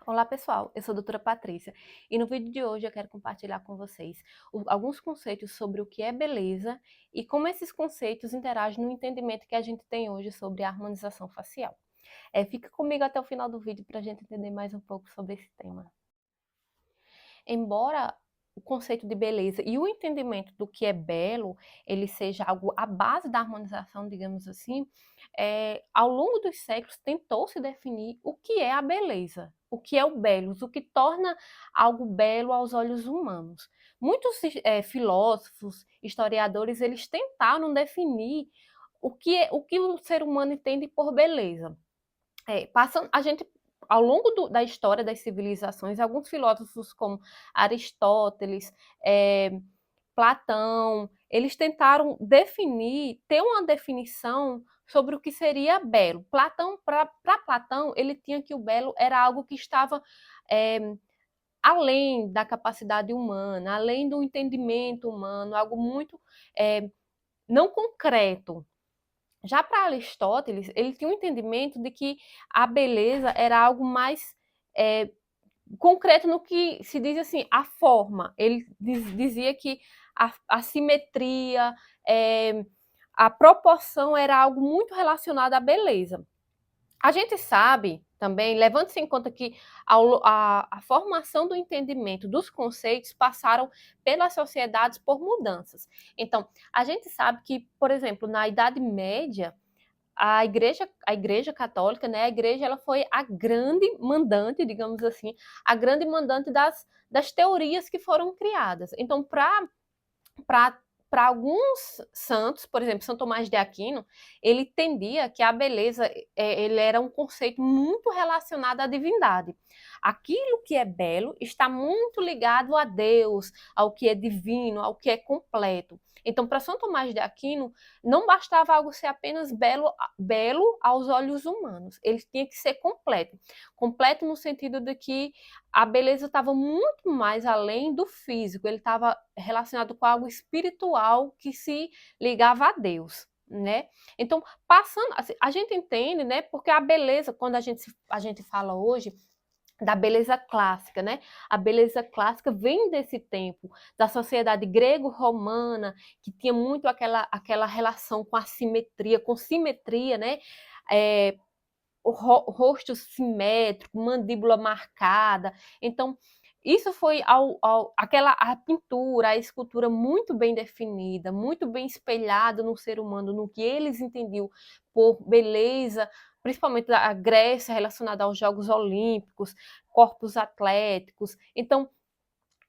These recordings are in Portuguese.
Olá pessoal, eu sou a doutora Patrícia e no vídeo de hoje eu quero compartilhar com vocês alguns conceitos sobre o que é beleza e como esses conceitos interagem no entendimento que a gente tem hoje sobre a harmonização facial. Fica comigo até o final do vídeo para a gente entender mais um pouco sobre esse tema. Embora o conceito de beleza e o entendimento do que é belo, ele seja algo a base da harmonização, digamos assim, ao longo dos séculos tentou se definir o que é a beleza, o que é o belos, o que torna algo belo aos olhos humanos. Muitos filósofos, historiadores, eles tentaram definir o que o ser humano entende por beleza. Passando, a gente, ao longo da história das civilizações, alguns filósofos como Aristóteles, Platão, eles tentaram definir, ter uma definição sobre o que seria belo. Para Platão, ele tinha que o belo era algo que estava é, além da capacidade humana, além do entendimento humano, algo muito não concreto. Já para Aristóteles, ele tinha um entendimento de que a beleza era algo mais concreto no que se diz assim, a forma. Ele dizia que a simetria, a proporção era algo muito relacionado à beleza. A gente sabe também, levando-se em conta que a formação do entendimento dos conceitos passaram pelas sociedades por mudanças. Então, a gente sabe que, por exemplo, na Idade Média, a igreja católica, né, a igreja ela foi a grande mandante, digamos assim, a grande mandante das teorias que foram criadas. Então, para alguns santos, por exemplo, São Tomás de Aquino, ele entendia que a beleza ele era um conceito muito relacionado à divindade. Aquilo que é belo está muito ligado a Deus, ao que é divino, ao que é completo. Então, para São Tomás de Aquino, não bastava algo ser apenas belo aos olhos humanos. Ele tinha que ser completo. Completo no sentido de que a beleza estava muito mais além do físico, ele estava relacionado com algo espiritual que se ligava a Deus, né? Então, passando, assim, a gente entende, né? Porque a beleza, quando a gente fala hoje da beleza clássica, né? A beleza clássica vem desse tempo, da sociedade grego-romana, que tinha muito aquela relação com a simetria, com simetria, né? É, o rosto simétrico, mandíbula marcada. Então, isso foi a pintura, a escultura muito bem definida, muito bem espelhada no ser humano, no que eles entendiam por beleza, principalmente da Grécia relacionada aos Jogos Olímpicos, corpos atléticos. Então,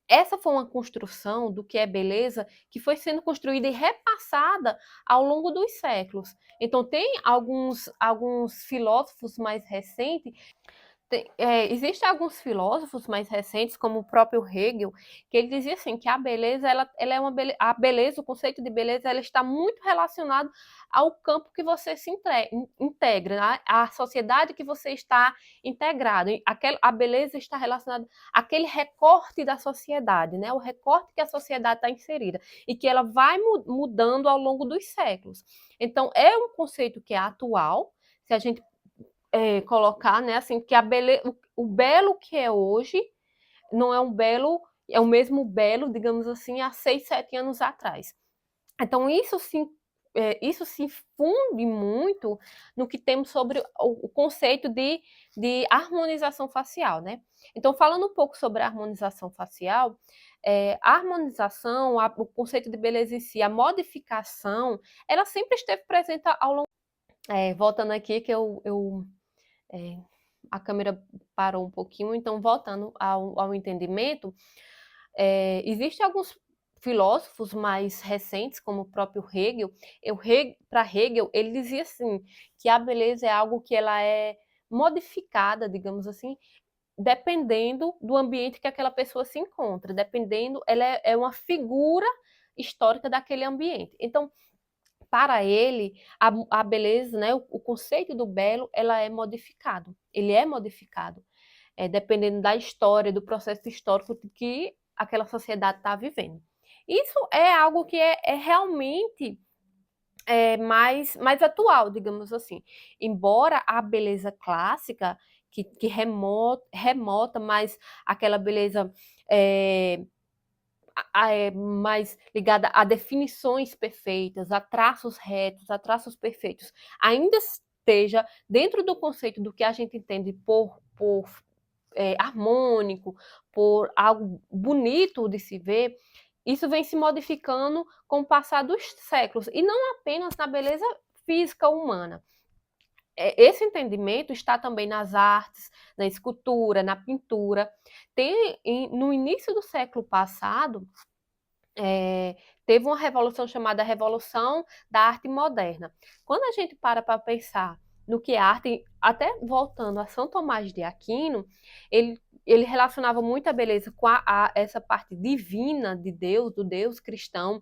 essa foi uma construção do que é beleza que foi sendo construída e repassada ao longo dos séculos. Então, tem alguns filósofos mais recentes existem alguns filósofos mais recentes, como o próprio Hegel, que ele dizia assim que a beleza, ela é a beleza, o conceito de beleza, ela está muito relacionado ao campo que você se integra, né? À sociedade que você está integrado. A beleza está relacionada àquele recorte da sociedade, né? O recorte que a sociedade está inserida e que ela vai mudando ao longo dos séculos. Então, é um conceito que é atual. Se a gente colocar, né, assim, que o belo que é hoje não é um belo, é o mesmo belo, digamos assim, há 6, 7 anos atrás. Então, isso se funde muito no que temos sobre o conceito de harmonização facial, né? Então, falando um pouco sobre a harmonização facial, a harmonização, o conceito de beleza em si, a modificação, ela sempre esteve presente ao longo. Voltando aqui, que é, a câmera parou um pouquinho, então voltando ao entendimento, existem alguns filósofos mais recentes, como o próprio Hegel. Para Hegel, ele dizia assim, que a beleza é algo que ela é modificada, digamos assim, dependendo do ambiente que aquela pessoa se encontra, dependendo, ela é uma figura histórica daquele ambiente. Então, para ele, a beleza, né, o conceito do belo, ela é modificado. Ele é modificado, dependendo da história, do processo histórico que aquela sociedade está vivendo. Isso é algo que é realmente mais atual, digamos assim. Embora a beleza clássica, que remota, mas aquela beleza é, mais ligada a definições perfeitas, a traços retos, a traços perfeitos, ainda esteja dentro do conceito do que a gente entende por harmônico, por algo bonito de se ver, isso vem se modificando com o passar dos séculos, e não apenas na beleza física humana. Esse entendimento está também nas artes, na escultura, na pintura. No início do século passado, teve uma revolução chamada Revolução da Arte Moderna. Quando a gente para pensar no que é arte, até voltando a São Tomás de Aquino, ele relacionava muito a beleza com essa parte divina de Deus, do Deus cristão.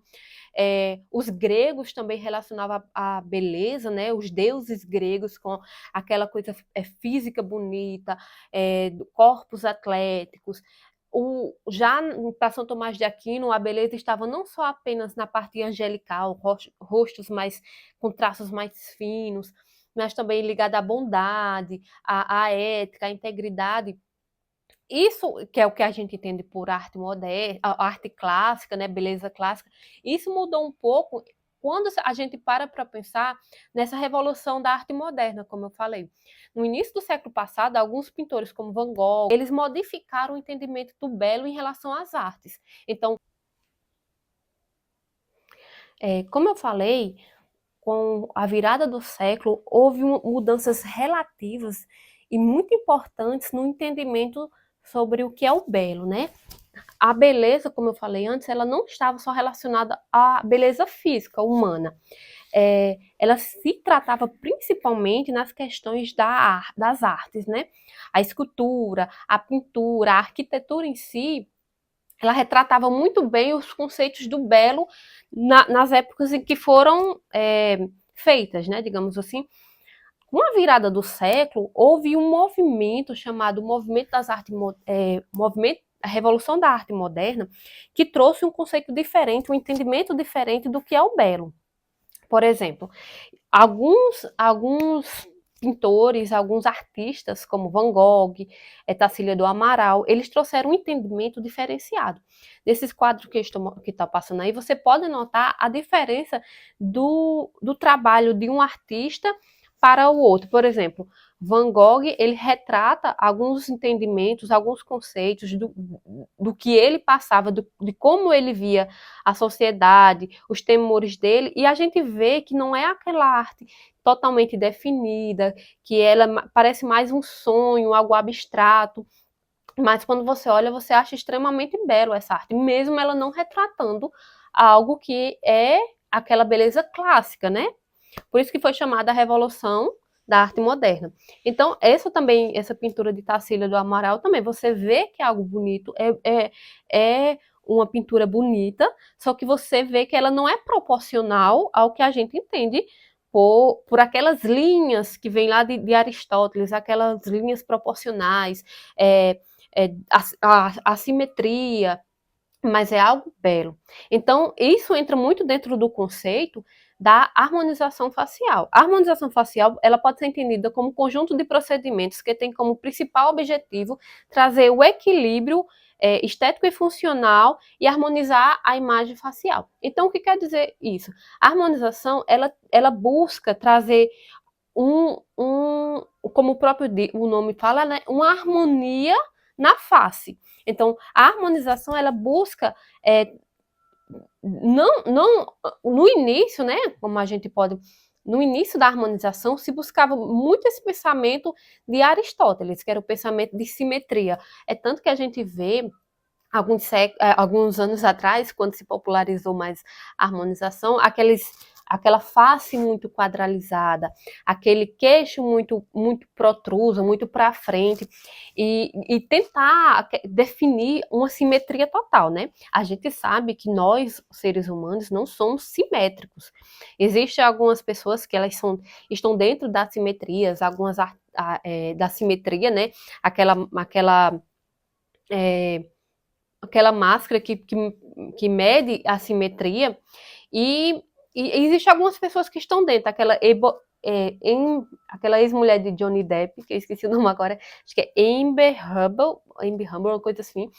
Os gregos também relacionavam a beleza, né? Os deuses gregos com aquela coisa física bonita, corpos atléticos. Já para São Tomás de Aquino, a beleza estava não só apenas na parte angelical, rostos mais com traços mais finos, mas também ligada à bondade, à ética, à integridade. Isso que é o que a gente entende por arte moderna, arte clássica, né, beleza clássica. Isso mudou um pouco quando a gente para pensar nessa revolução da arte moderna, como eu falei. No início do século passado, alguns pintores como Van Gogh, eles modificaram o entendimento do belo em relação às artes. Então, como eu falei, com a virada do século, houve mudanças relativas e muito importantes no entendimento sobre o que é o belo, né? A beleza, como eu falei antes, ela não estava só relacionada à beleza física, humana. Ela se tratava principalmente nas questões das artes, né? A escultura, a pintura, a arquitetura em si, ela retratava muito bem os conceitos do belo nas épocas em que foram feitas, né? Digamos assim. Com a virada do século, houve um movimento chamado Movimento das Artes, a Revolução da Arte Moderna, que trouxe um conceito diferente, um entendimento diferente do que é o belo. Por exemplo, alguns pintores, alguns artistas, como Van Gogh, Tarsila do Amaral, eles trouxeram um entendimento diferenciado. Nesses quadros que está passando aí, você pode notar a diferença do trabalho de um artista para o outro. Por exemplo, Van Gogh, ele retrata alguns entendimentos, alguns conceitos do que ele passava, de como ele via a sociedade, os temores dele, e a gente vê que não é aquela arte totalmente definida, que ela parece mais um sonho, algo abstrato, mas quando você olha, você acha extremamente belo essa arte, mesmo ela não retratando algo que é aquela beleza clássica, né? Por isso que foi chamada a Revolução da Arte Moderna. Então, essa pintura de Tarsila do Amaral também, você vê que é algo bonito, é uma pintura bonita, só que você vê que ela não é proporcional ao que a gente entende por aquelas linhas que vêm lá de Aristóteles, aquelas linhas proporcionais, a simetria, mas é algo belo. Então, isso entra muito dentro do conceito da harmonização facial. A harmonização facial, ela pode ser entendida como um conjunto de procedimentos que tem como principal objetivo trazer o equilíbrio estético e funcional e harmonizar a imagem facial. Então, o que quer dizer isso? A harmonização, ela busca trazer como o nome fala, né, uma harmonia na face. Então, a harmonização, ela busca não no início, né, como a gente pode, no início da harmonização se buscava muito esse pensamento de Aristóteles, que era o pensamento de simetria. É tanto que a gente vê alguns anos atrás, quando se popularizou mais a harmonização, aquela face muito quadralizada, aquele queixo muito protruso, muito para frente, e tentar definir uma simetria total, né? A gente sabe que nós, seres humanos, não somos simétricos. Existem algumas pessoas que elas estão dentro das simetrias, algumas da simetria, né? Aquela máscara que mede a simetria, e existem algumas pessoas que estão dentro, aquela em aquela ex-mulher de Johnny Depp, que eu esqueci o nome agora, acho que é Amber Humble, uma coisa assim,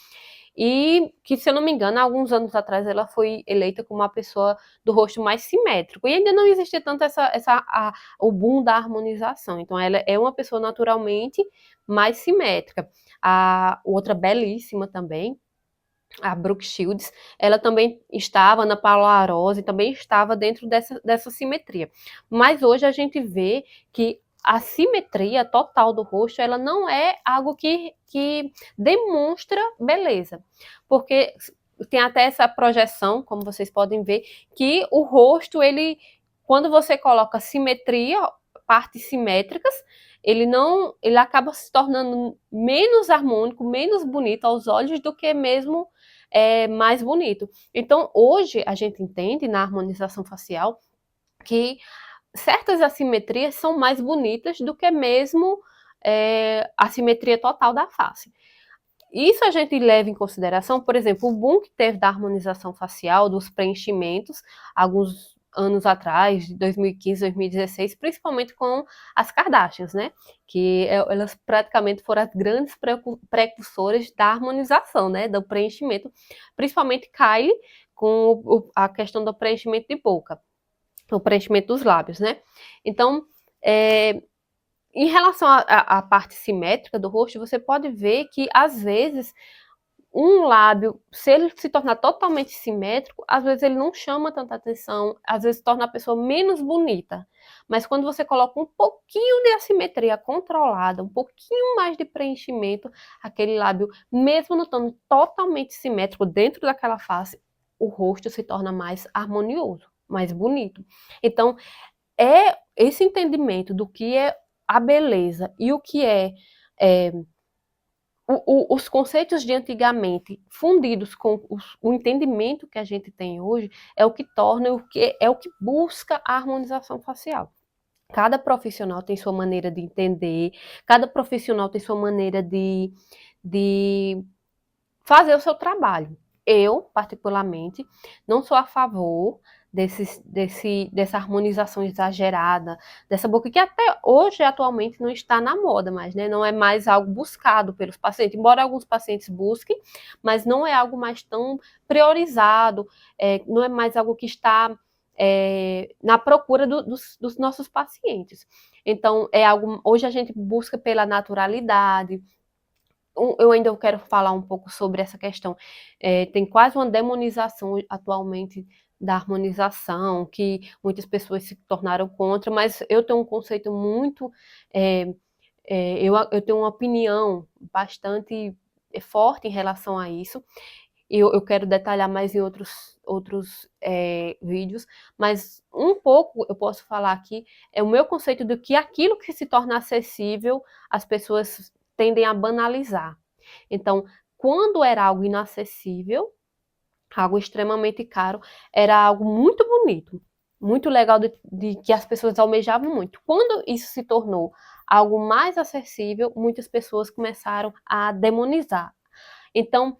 e que, se eu não me engano, há alguns anos atrás ela foi eleita como uma pessoa do rosto mais simétrico, e ainda não existia tanto o boom da harmonização, então ela é uma pessoa naturalmente mais simétrica. A outra belíssima também, a Brooke Shields, ela também estava, Ana Paula Arósio também estava dentro dessa simetria. Mas hoje a gente vê que a simetria total do rosto, ela não é algo que demonstra beleza. Porque tem até essa projeção, como vocês podem ver, que o rosto, ele, quando você coloca simetria, partes simétricas, ele acaba se tornando menos harmônico, menos bonito aos olhos do que mesmo mais bonito. Então, hoje a gente entende na harmonização facial que certas assimetrias são mais bonitas do que mesmo a simetria total da face. Isso a gente leva em consideração, por exemplo, o boom que teve da harmonização facial, dos preenchimentos, alguns anos atrás, de 2015, 2016, principalmente com as Kardashians, né? Que elas praticamente foram as grandes precursoras da harmonização, né? Do preenchimento, principalmente Kylie, com a questão do preenchimento de boca, o preenchimento dos lábios, né? Então, em relação à parte simétrica do rosto, você pode ver que, às vezes, um lábio, se ele se tornar totalmente simétrico, às vezes ele não chama tanta atenção, às vezes torna a pessoa menos bonita. Mas quando você coloca um pouquinho de assimetria controlada, um pouquinho mais de preenchimento, aquele lábio, mesmo não estando totalmente simétrico dentro daquela face, o rosto se torna mais harmonioso, mais bonito. Então, é esse entendimento do que é a beleza e o que é os conceitos de antigamente fundidos com o entendimento que a gente tem hoje é o que torna, é o que busca a harmonização facial. Cada profissional tem sua maneira de entender, cada profissional tem sua maneira de fazer o seu trabalho. Eu, particularmente, não sou a favor dessa harmonização exagerada, dessa boca que até hoje, atualmente, não está na moda, mas né, não é mais algo buscado pelos pacientes, embora alguns pacientes busquem, mas não é algo mais tão priorizado, não é mais algo que está na procura dos nossos pacientes. Então, hoje a gente busca pela naturalidade. Eu ainda quero falar um pouco sobre essa questão. Tem quase uma demonização atualmente da harmonização, que muitas pessoas se tornaram contra, mas eu tenho um conceito muito. É, eu tenho uma opinião bastante forte em relação a isso. Eu quero detalhar mais em outros vídeos, mas um pouco eu posso falar aqui, é o meu conceito do que aquilo que se torna acessível, as pessoas tendem a banalizar. Então, quando era algo inacessível, algo extremamente caro, era algo muito bonito, muito legal de que as pessoas almejavam muito. Quando isso se tornou algo mais acessível, muitas pessoas começaram a demonizar. Então,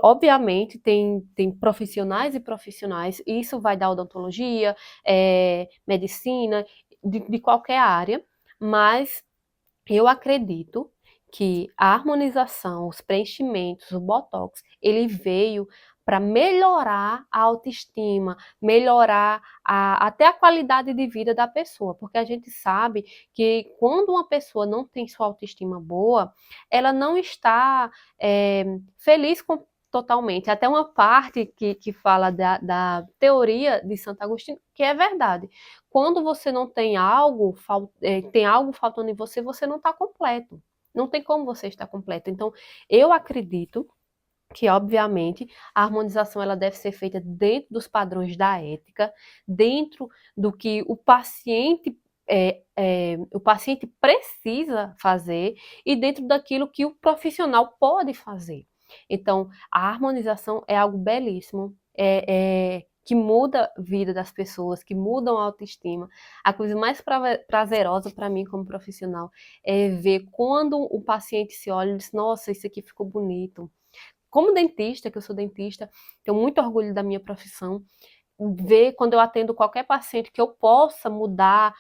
obviamente, tem profissionais e profissionais, e isso vai da odontologia, medicina, de qualquer área, mas eu acredito que a harmonização, os preenchimentos, o botox, ele veio para melhorar a autoestima, melhorar até a qualidade de vida da pessoa, porque a gente sabe que quando uma pessoa não tem sua autoestima boa, ela não está feliz totalmente. Até uma parte que fala da teoria de Santo Agostinho, que é verdade. Quando você não tem algo, tem algo faltando em você, você não está completo. Não tem como você estar completo. Então, eu acredito que, obviamente, a harmonização ela deve ser feita dentro dos padrões da ética, dentro do que o paciente precisa fazer e dentro daquilo que o profissional pode fazer. Então, a harmonização é algo belíssimo, que muda a vida das pessoas, que mudam a autoestima. A coisa mais prazerosa para mim como profissional é ver quando o paciente se olha e diz, nossa, isso aqui ficou bonito. Como dentista, que eu sou dentista, tenho muito orgulho da minha profissão, ver quando eu atendo qualquer paciente que eu possa mudar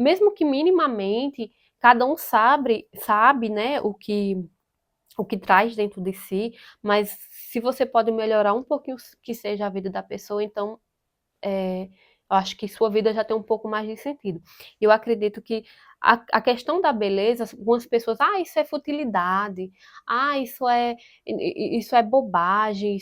mesmo que minimamente, cada um sabe, né, o que traz dentro de si, mas se você pode melhorar um pouquinho que seja a vida da pessoa, então eu acho que sua vida já tem um pouco mais de sentido. Eu acredito que a questão da beleza, algumas pessoas, isso é futilidade, isso é bobagem,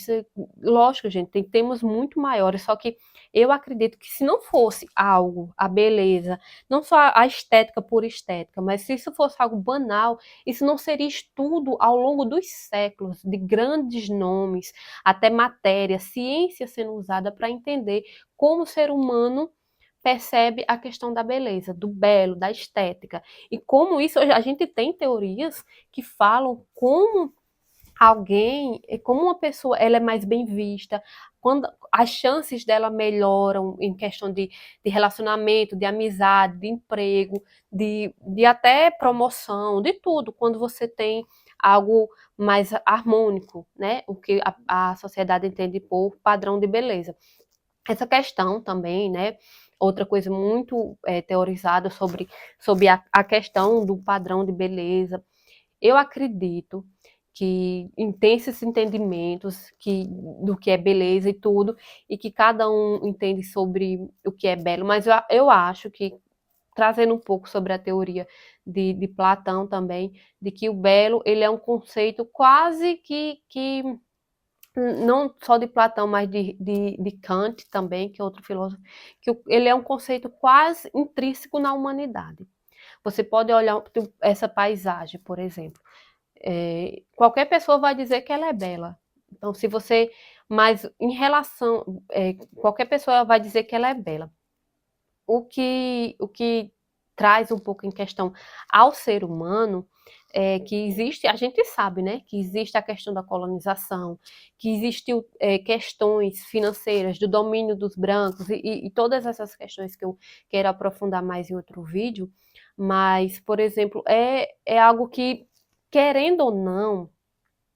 lógico, gente, tem temas muito maiores, só que eu acredito que se não fosse algo, a beleza, não só a estética por estética, mas se isso fosse algo banal, isso não seria estudo ao longo dos séculos, de grandes nomes, até matéria, ciência sendo usada para entender como o ser humano percebe a questão da beleza, do belo, da estética. E como isso, a gente tem teorias que falam como uma pessoa ela é mais bem vista, quando as chances dela melhoram em questão de relacionamento, de amizade, de emprego, de até promoção, de tudo, quando você tem algo mais harmônico, né? O que a sociedade entende por padrão de beleza. Essa questão também, né? Outra coisa muito teorizada sobre a questão do padrão de beleza. Eu acredito que tem esses entendimentos do que é beleza e tudo, e que cada um entende sobre o que é belo, mas eu acho que, trazendo um pouco sobre a teoria de Platão também, de que o belo ele é um conceito quase que não só de Platão, mas de Kant também, que é outro filósofo, que ele é um conceito quase intrínseco na humanidade. Você pode olhar essa paisagem, por exemplo. Qualquer pessoa vai dizer que ela é bela. Então, se você. Mas em relação. Qualquer pessoa vai dizer que ela é bela. O que traz um pouco em questão ao ser humano é que existe, a gente sabe, né, que existe a questão da colonização, que existiu questões financeiras, do domínio dos brancos e todas essas questões que eu quero aprofundar mais em outro vídeo, mas, por exemplo, é algo que, querendo ou não,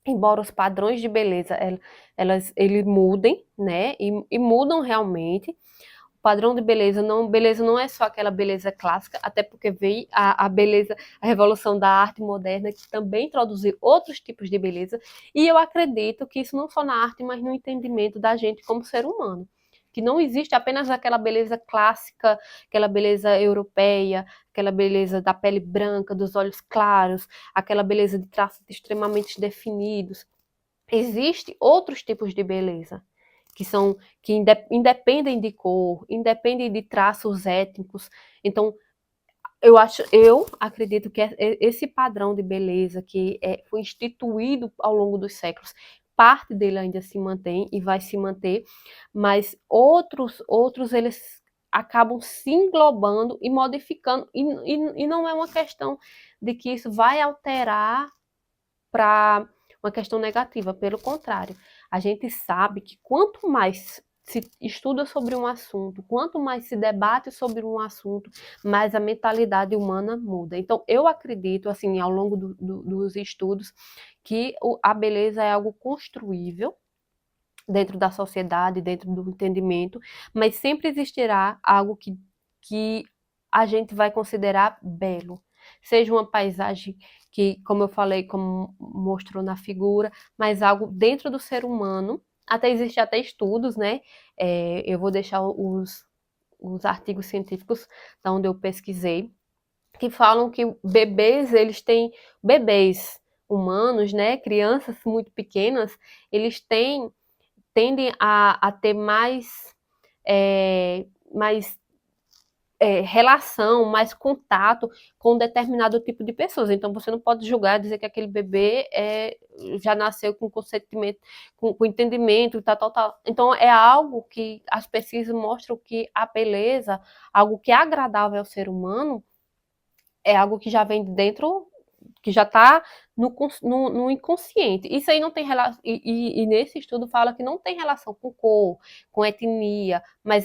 embora os padrões de beleza eles mudem, né, e mudam realmente, padrão de beleza não é só aquela beleza clássica, até porque veio a beleza, a revolução da arte moderna, que também introduziu outros tipos de beleza, e eu acredito que isso não só na arte, mas no entendimento da gente como ser humano. Que não existe apenas aquela beleza clássica, aquela beleza europeia, aquela beleza da pele branca, dos olhos claros, aquela beleza de traços extremamente definidos. Existem outros tipos de beleza que independem de cor, independem de traços étnicos. Então, eu acredito que esse padrão de beleza que foi instituído ao longo dos séculos, parte dele ainda se mantém e vai se manter, mas outros eles acabam se englobando e modificando, e não é uma questão de que isso vai alterar para uma questão negativa, pelo contrário, a gente sabe que quanto mais se estuda sobre um assunto, quanto mais se debate sobre um assunto, mais a mentalidade humana muda. Então, eu acredito, assim, ao longo dos estudos, que a beleza é algo construível dentro da sociedade, dentro do entendimento, mas sempre existirá algo que a gente vai considerar belo. Seja uma paisagem que, como eu falei, como mostrou na figura, mas algo dentro do ser humano. Até existe até estudos, né? Eu vou deixar os artigos científicos da onde eu pesquisei, que falam que bebês humanos, né? Crianças muito pequenas, eles tendem a ter mais relação, mais contato com um determinado tipo de pessoas. Então, você não pode julgar, dizer que aquele bebê já nasceu com consentimento, com entendimento, tal, tal, tal. Então, é algo que as pesquisas mostram que a beleza, algo que é agradável ao ser humano, é algo que já vem de dentro, que já está no inconsciente. Isso aí não tem relação. E nesse estudo fala que não tem relação com cor, com etnia, mas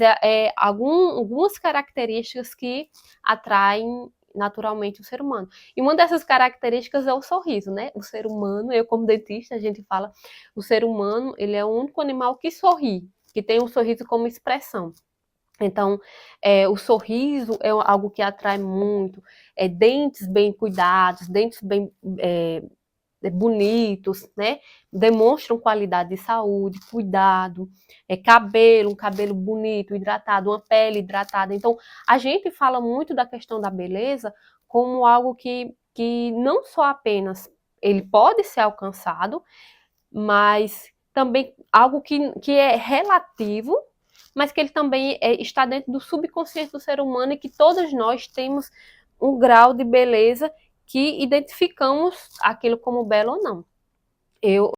algumas características que atraem naturalmente o ser humano. E uma dessas características é o sorriso, né? O ser humano, eu como dentista, a gente fala, o ser humano, ele é o único animal que sorri, que tem um sorriso como expressão. Então, o sorriso é algo que atrai muito, dentes bem cuidados, dentes bem bonitos, né? Demonstram qualidade de saúde, cuidado, cabelo, um cabelo bonito, hidratado, uma pele hidratada. Então, a gente fala muito da questão da beleza como algo que não só apenas ele pode ser alcançado, mas também algo que é relativo, mas que ele também está dentro do subconsciente do ser humano e que todos nós temos um grau de beleza que identificamos aquilo como belo ou não. Eu